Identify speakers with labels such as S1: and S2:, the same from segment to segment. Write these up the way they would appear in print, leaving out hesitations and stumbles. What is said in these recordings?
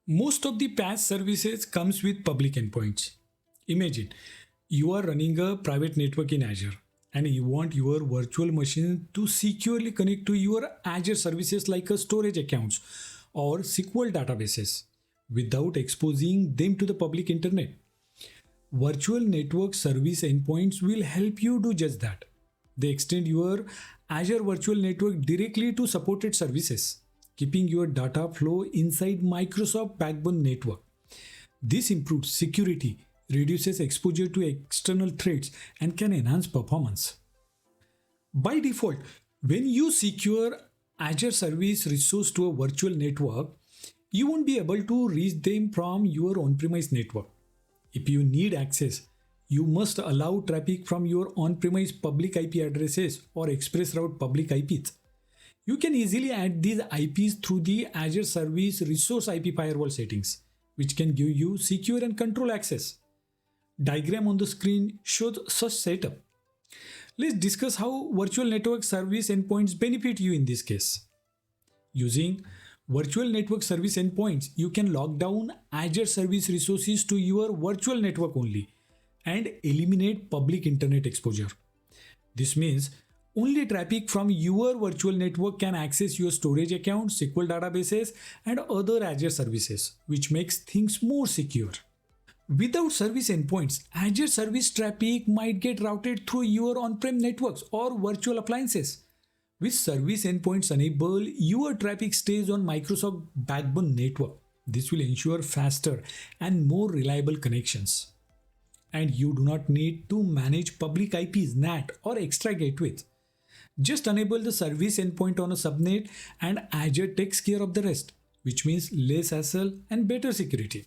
S1: Most of the PaaS services comes with public endpoints. Imagine you are running a private network in Azure and you want your virtual machine to securely connect to your Azure services like a storage accounts or SQL databases without exposing them to the public internet. Virtual network service endpoints will help you do just that. They extend your Azure Virtual Network directly to supported services, keeping your data flow inside Microsoft backbone network. This improves security, reduces exposure to external threats, and can enhance performance. By default, when you secure Azure service resource to a virtual network, you won't be able to reach them from your on-premise network. If you need access, you must allow traffic from your on-premise public IP addresses or express route public IPs. You can easily add these IPs through the Azure Service Resource IP Firewall settings, which can give you secure and control access. Diagram on the screen shows such setup. Let's discuss how virtual network service endpoints benefit you in this case. Using virtual network service endpoints, you can lock down Azure service resources to your virtual network only and eliminate public internet exposure. This means only traffic from your virtual network can access your storage accounts, SQL databases, and other Azure services, which makes things more secure. Without service endpoints, Azure service traffic might get routed through your on-prem networks or virtual appliances. With service endpoints enabled, your traffic stays on Microsoft backbone network. This will ensure faster and more reliable connections. And you do not need to manage public IPs, NAT, or extra gateways. Just enable the service endpoint on a subnet and Azure takes care of the rest, which means less hassle and better security.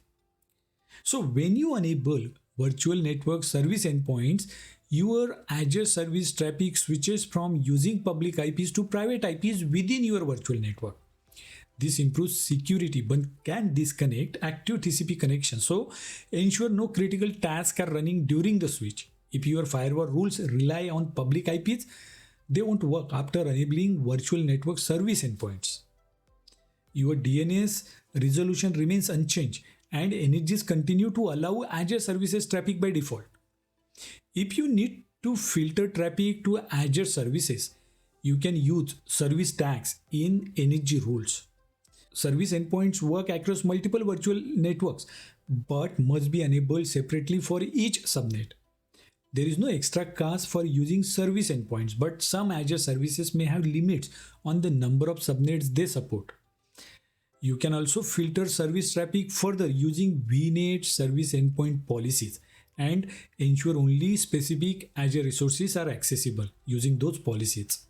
S1: So when you enable virtual network service endpoints, your Azure service traffic switches from using public IPs to private IPs within your virtual network. This improves security but can disconnect active TCP connections. So ensure no critical tasks are running during the switch. If your firewall rules rely on public IPs, they won't work after enabling virtual network service endpoints. Your DNS resolution remains unchanged and energies continue to allow Azure services traffic by default. If you need to filter traffic to Azure services, you can use service tags in energy rules. Service endpoints work across multiple virtual networks but must be enabled separately for each subnet. There is no extra cost for using service endpoints, but some Azure services may have limits on the number of subnets they support. You can also filter service traffic further using VNet service endpoint policies and ensure only specific Azure resources are accessible using those policies.